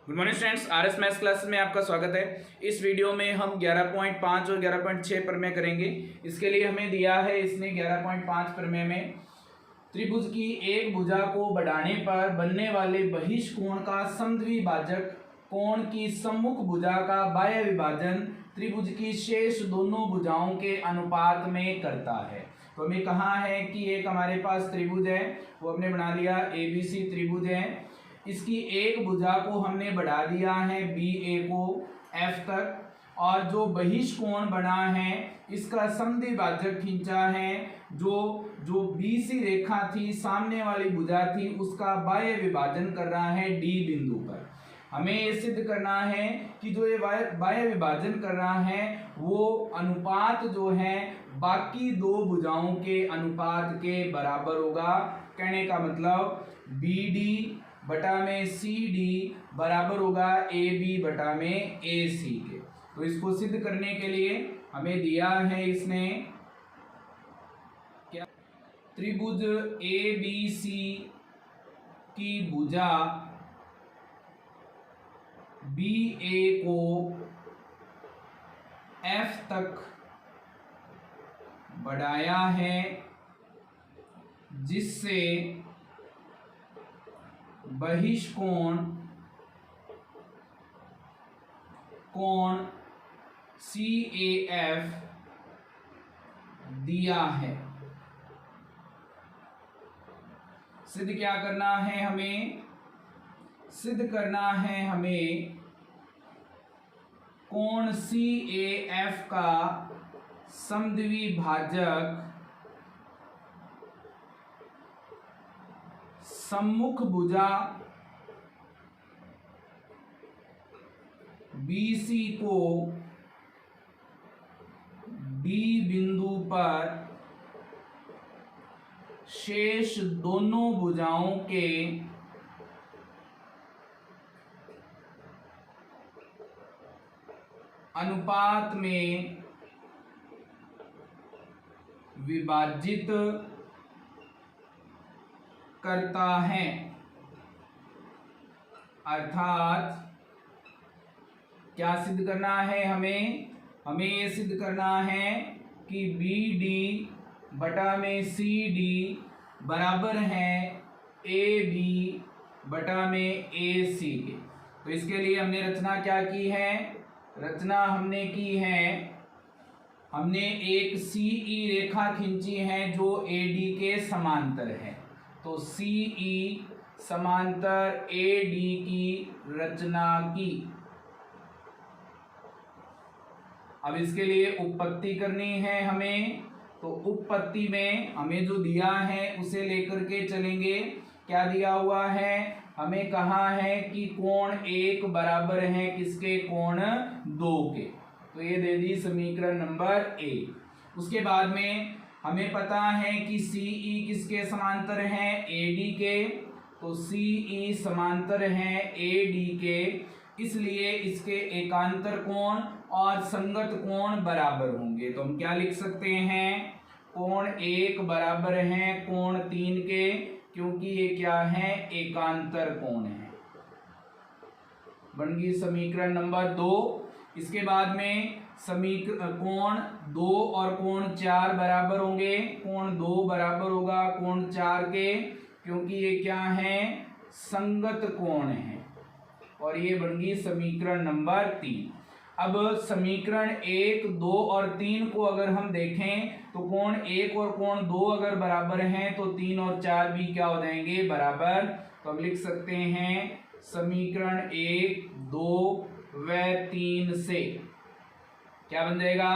Good morning students, RS maths class में आपका स्वागत है। इस वीडियो में हम 11.5 और 11.6 प्रमेय करेंगे। इसके लिए हमें दिया है इसने 11.5 प्रमेय में त्रिभुज की एक भुजा को बढ़ाने पर बनने वाले बहिष कोण का समद्विभाजक कोण की सम्मुख भुजा का बाह्य विभाजन त्रिभुज की शेष दोनों भुजाओं के अनुपात में करता है। तो हमें कहा है कि एक हमारे पास त्रिभुज है, वो हमने बना लिया, ABC त्रिभुज है। इसकी एक भुजा को हमने बढ़ा दिया है BA को F तक, और जो बहिष कोण बना है इसका समद्विभाजक खींचा है। जो BC रेखा थी, सामने वाली भुजा थी, उसका बाह्य विभाजन कर रहा है D बिंदु पर। हमें ये सिद्ध करना है कि जो ये बाह्य विभाजन कर रहा है वो अनुपात जो है बाकी दो भुजाओं के अनुपात के बराबर होगा। कहने का मतलब BD बटा में CD बराबर होगा AB बटा में AC के। तो इसको सिद्ध करने के लिए हमें दिया है इसने क्या, त्रिभुज ABC की भुजा BA को F तक बढ़ाया है, जिससे बहिष कोण CAF दिया है। सिद्ध क्या करना है हमें? सिद्ध करना है हमें कोण CAF का समद्विभाजक सम्मुख भुजा BC को D बिंदु पर शेष दोनों भुजाओं के अनुपात में विभाजित करता है। अर्थात क्या सिद्ध करना है हमें? हमें ये सिद्ध करना है कि BD बटा में CD बराबर है AB बटा में AC के। तो इसके लिए हमने रचना क्या की है? रचना हमने की है, हमने एक CE रेखा खींची है जो AD के समांतर है। तो CE समांतर AD की रचना की। अब इसके लिए उपपत्ति करनी है हमें। तो उपपत्ति में हमें जो दिया है उसे लेकर के चलेंगे। क्या दिया हुआ है? हमें कहा है कि कोण 1 बराबर है किसके? कोण 2 के। तो ये दे दी समीकरण नंबर 1। उसके बाद में हमें पता है कि CE किसके समांतर है? AD के। तो CE समांतर है AD के, इसलिए इसके एकांतर कोण और संगत कोण बराबर होंगे। तो हम क्या लिख सकते हैं? कोण 1 बराबर है कोण 3 के, क्योंकि ये क्या है? एकांतर कोण है। बन गई समीकरण नंबर 2। इसके बाद में कोण 2 और कोण 4 बराबर होंगे। कोण 2 बराबर होगा कोण 4 के, क्योंकि ये क्या है? संगत कोण है। और ये बन गई समीकरण नंबर 3। अब समीकरण 1, 2 और 3 को अगर हम देखें तो कोण 1 और कोण 2 अगर बराबर हैं तो 3 और 4 भी क्या हो जाएंगे? बराबर। तो हम लिख सकते हैं समीकरण 1, 2 व 3 से क्या बन जाएगा?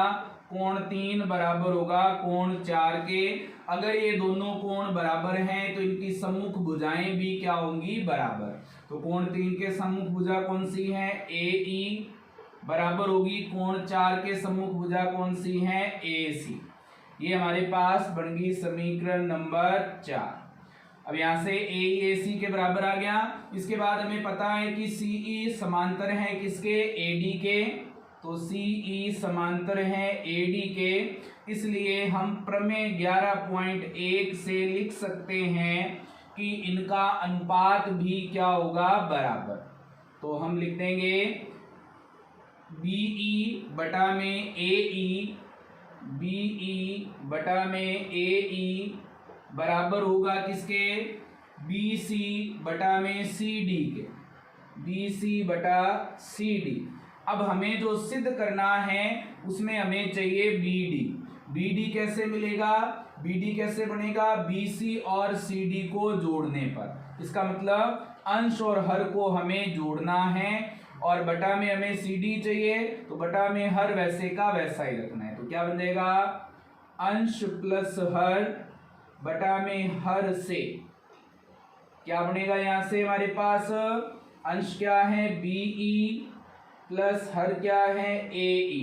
कोण 3 बराबर होगा कोण 4 के। अगर ये दोनों कोण बराबर हैं तो इनकी सम्मुख भुजाएं भी क्या होंगी? बराबर। तो कोण 3 के सम्मुख भुजा कौन सी है? AE बराबर होगी कोण 4 के सम्मुख भुजा कौन सी है? AC। ये हमारे पास बन गई समीकरण नंबर 4। अब यहाँ से AE AC के बराबर आ गया। इसके बाद हमें पता है कि CE समांतर है किसके? AD के। तो CE समांतर है AD के, इसलिए हम प्रमेय 11.1 से लिख सकते हैं कि इनका अनुपात भी क्या होगा? बराबर। तो हम लिख देंगे BE बटा में AE, BE बटा में AE बराबर होगा किसके, BC बटा में CD के, BC बटा CD। अब हमें जो सिद्ध करना है उसमें हमें चाहिए BD। BD कैसे मिलेगा, BD कैसे बनेगा, BC और CD को जोड़ने पर। इसका मतलब अंश और हर को हमें जोड़ना है और बटा में हमें CD चाहिए, तो बटा में हर वैसे का वैसा ही रखना है। तो क्या बन जाएगा, अंश प्लस हर बटा में हर से क्या बनेगा, यहां से हमारे पास अंश क्या है BE प्लस हर क्या है AE,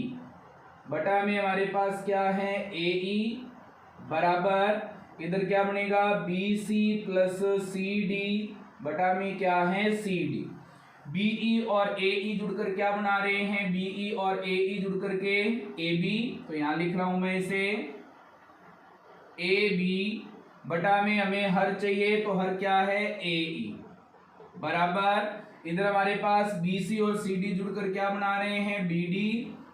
बटा में हमारे पास क्या है AE बराबर इधर क्या बनेगा BC प्लस CD बटा में क्या है CD। BE और AE जुड़कर क्या बना रहे हैं, BE और AE जुड़ करके AB, तो यहां लिख रहा हूं मैं इसे AB बटा में हमें हर चाहिए तो हर क्या है AE बराबर इधर हमारे पास BC और CD जुड़कर क्या बना रहे हैं BD,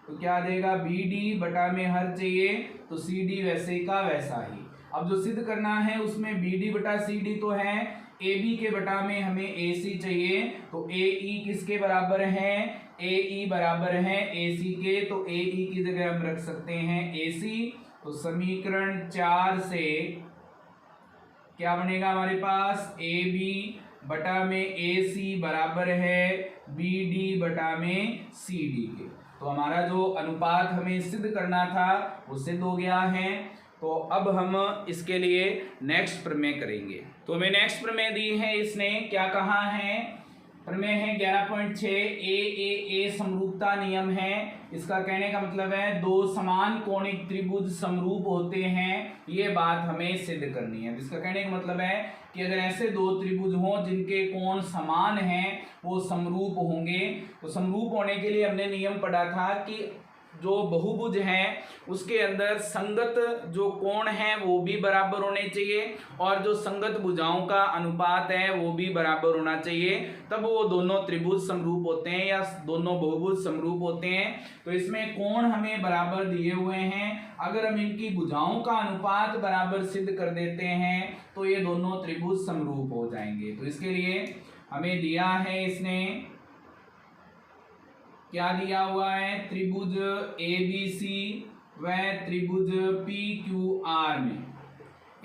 तो क्या देगा BD बटा में हर चाहिए तो CD वैसे का वैसा ही। अब जो सिद्ध करना है उसमें BD बटा CD तो है, AB के बटा में हमें AC चाहिए, तो AE किसके बराबर है, AE बराबर है AC के, तो AE की जगह हम रख सकते हैं AC। तो समीकरण 4 से क्या बनेगा हमारे पास, AB बटा में AC बराबर है BD बटा में CD के। तो हमारा जो अनुपात हमें सिद्ध करना था वो सिद्ध हो गया है। तो अब हम इसके लिए नेक्स्ट प्रमेय करेंगे। तो हमें नेक्स्ट प्रमेय दी है, इसने क्या कहा है, प्रमेय है 11.6 ए समरूपता नियम है। इसका कहने का मतलब है दो समान कोणिक त्रिभुज समरूप होते हैं, ये बात हमें सिद्ध करनी है। इसका कहने का मतलब है कि अगर ऐसे दो त्रिभुज हों जिनके कोण समान हैं वो समरूप होंगे। तो समरूप होने के लिए हमने नियम पढ़ा था कि जो बहुभुज है उसके अंदर संगत जो कोण है वो भी बराबर होने चाहिए और जो संगत भुजाओं का अनुपात है वो भी बराबर होना चाहिए, तब वो दोनों त्रिभुज समरूप होते हैं या दोनों बहुभुज समरूप होते हैं। तो इसमें कोण हमें बराबर दिए हुए हैं, अगर हम इनकी भुजाओं का अनुपात बराबर सिद्ध कर देते हैं तो ये दोनों त्रिभुज समरूप हो जाएंगे। तो इसके लिए हमें दिया है, इसने क्या दिया हुआ है, त्रिभुज ABC व त्रिभुज PQR में,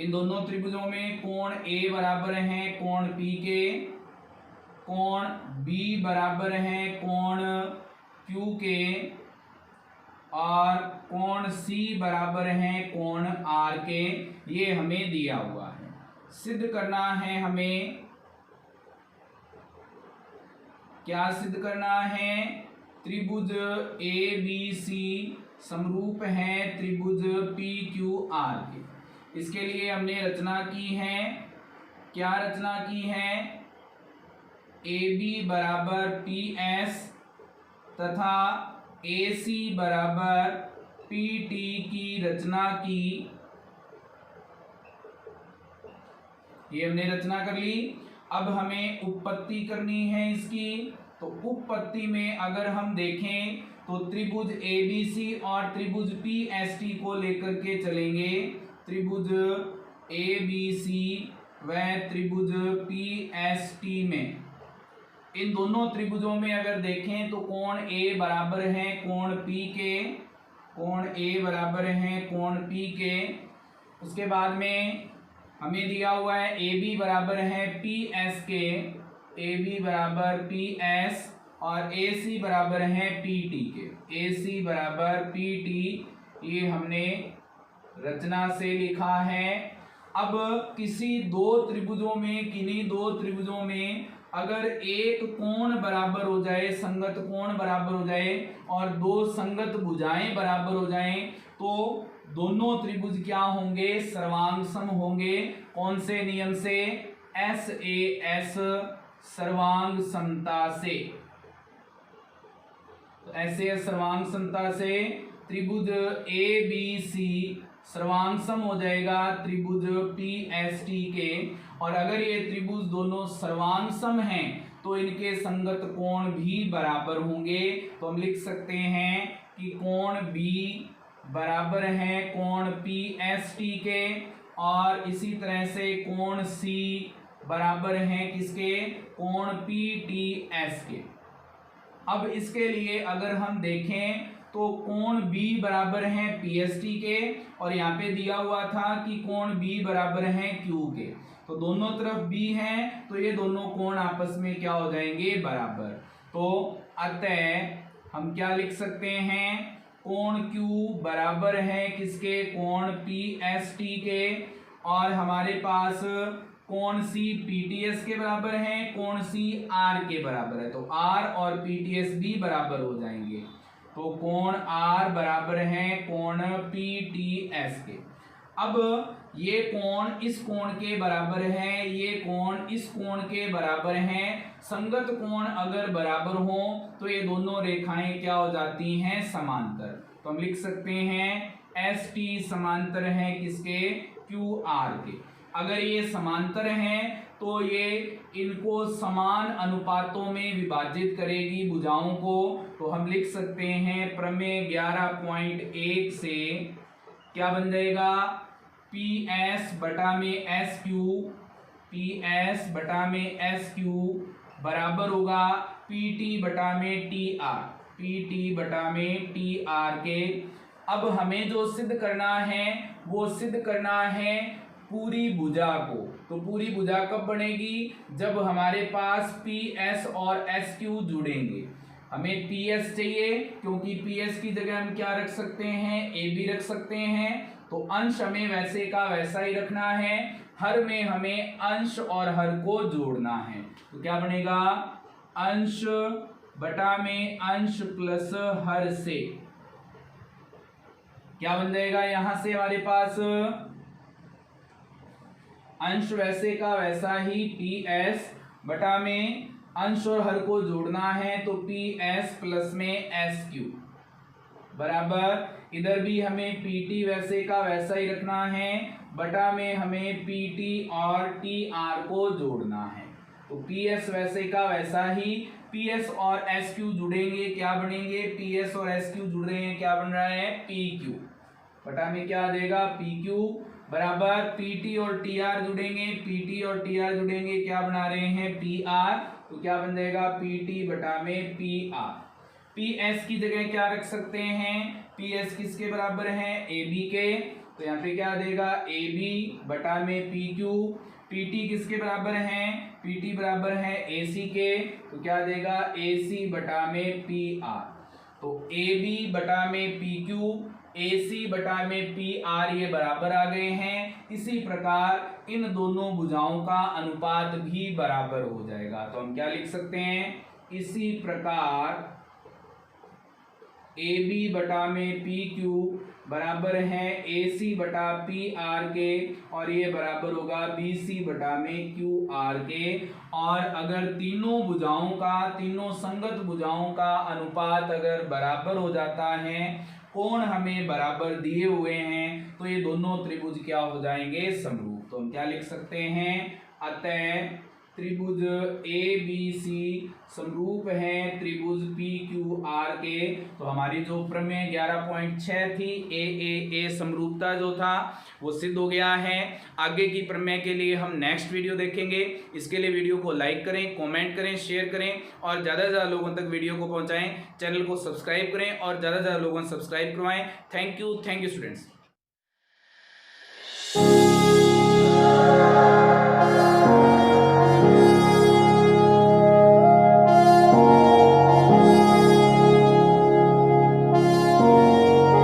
इन दोनों त्रिभुजों में कोण A बराबर है कोण P के, कोण B बराबर है कोण Q के और कोण C बराबर है कोण R के। ये हमें दिया हुआ है, सिद्ध करना है हमें, क्या सिद्ध करना है, त्रिभुज ABC समरूप है त्रिभुज PQR के। इसके लिए हमने रचना की है, क्या रचना की है, AB बराबर PS तथा AC बराबर PT की रचना की, ये हमने रचना कर ली। अब हमें उत्पत्ति करनी है इसकी। तो उत्पत्ति में अगर हम देखें तो त्रिभुज ABC और त्रिभुज PST को लेकर के चलेंगे, त्रिभुज ABC व त्रिभुज PST में, इन दोनों त्रिभुजों में अगर देखें तो कोण A बराबर है कोण P के, कोण A बराबर है कोण P के। उसके बाद में हमें दिया हुआ है AB बराबर है PS के, AB बराबर PS और AC बराबर है PT के, AC बराबर PT, ये हमने रचना से लिखा है। अब किसी दो त्रिभुजों में, किन्हीं दो त्रिभुजों में अगर एक कोण बराबर हो जाए, संगत कोण बराबर हो जाए और दो संगत भुजाएं बराबर हो जाएं तो दोनों त्रिभुज क्या होंगे, सर्वांग सम होंगे। कौन से नियम से, SAS सर्वांग समता से। तो SAS सर्वांग समता से त्रिभुज ABC सर्वांग सम हो जाएगा त्रिभुज PST के। और अगर ये त्रिभुज दोनों सर्वांग सम हैं तो इनके संगत कोण भी बराबर होंगे। तो हम लिख सकते हैं कि कोण B बराबर है कोण PST के, और इसी तरह से कोण C बराबर है किसके, कोण PTS के। अब इसके लिए अगर हम देखें तो कोण B बराबर है PST के, और यहाँ पे दिया हुआ था कि कोण B बराबर है Q के, तो दोनों तरफ B है, तो ये दोनों कोण आपस में क्या हो जाएंगे, बराबर। तो अतः हम क्या लिख सकते हैं, कोण Q बराबर है किसके, कोण PST के, और हमारे पास कोण C PTS के बराबर है, कोण C R के बराबर है, तो R और PTS भी बराबर हो जाएंगे। तो कोण R बराबर है कोण PTS के। अब ये कोण इस कोण के बराबर है, ये कोण इस कोण के बराबर है। संगत कोण अगर बराबर हो तो ये दोनों रेखाएं क्या हो जाती हैं, समांतर। तो हम लिख सकते हैं ST समांतर है किसके, QR के। अगर ये समांतर हैं तो ये इनको समान अनुपातों में विभाजित करेगी भुजाओं को। तो हम लिख सकते हैं प्रमेय 11.1 से क्या बन जाएगा, PS बटा में SQ, PS बटा में SQ बराबर होगा PT बटा में TR, PT बटा में TR के। अब हमें जो सिद्ध करना है वो सिद्ध करना है पूरी भुजा को। तो पूरी भुजा कब बनेगी, जब हमारे पास PS और SQ जुड़ेंगे। हमें PS चाहिए क्योंकि PS की जगह हम क्या रख सकते हैं, AB रख सकते हैं। तो अंश हमें वैसे का वैसा ही रखना है, हर में हमें अंश और हर को जोड़ना है। तो क्या बनेगा, अंश बटा में अंश प्लस हर से क्या बन जाएगा, यहां से हमारे पास अंश वैसे का वैसा ही PS बटा में अंश और हर को जोड़ना है, तो PS प्लस में SQ बराबर, इधर भी हमें PT वैसे का वैसा ही रखना है, बटा में हमें PT और TR को जोड़ना है। तो PS वैसे का वैसा ही, PS और SQ जुड़ेंगे क्या बनेंगे, PS और SQ जुड़ रहे हैं क्या बन रहा है, PQ बटा में क्या आ जाएगा, PQ बराबर PT और TR जुड़ेंगे, PT और TR जुड़ेंगे क्या बना रहे हैं, PR। तो क्या बन जाएगा, PT बटा में PR। PS की जगह क्या रख सकते हैं, PS किसके बराबर है, AB के। तो यहाँ पे क्या देगा, AB बटा में PQ। PT किसके बराबर है, PT बराबर है AC के। तो क्या देगा, AC बटा में PR। तो AB बटा में PQ, AC बटा में PR ये बराबर आ गए हैं। इसी प्रकार इन दोनों भुजाओं का अनुपात भी बराबर हो जाएगा। तो हम क्या लिख सकते हैं, इसी प्रकार AB बटा में PQ बराबर है AC बटा PR के, और ये बराबर होगा BC बटा में QR के। और अगर तीनों भुजाओं का, तीनों संगत भुजाओं का अनुपात अगर बराबर हो जाता है, कोण हमें बराबर दिए हुए हैं, तो ये दोनों त्रिभुज क्या हो जाएंगे, समरूप। तो हम क्या लिख सकते हैं, अतः त्रिभुज ABC समरूप है त्रिभुज PQR के। तो हमारी जो प्रमेय 11.6 थी, AAA समरूपता जो था वो सिद्ध हो गया है। आगे की प्रमेय के लिए हम नेक्स्ट वीडियो देखेंगे। इसके लिए वीडियो को लाइक करें, कमेंट करें, शेयर करें और ज़्यादा से ज़्यादा लोगों तक वीडियो को पहुंचाएं। चैनल को सब्सक्राइब करें और ज़्यादा से ज़्यादा लोगों को सब्सक्राइब करवाएं। Thank you students.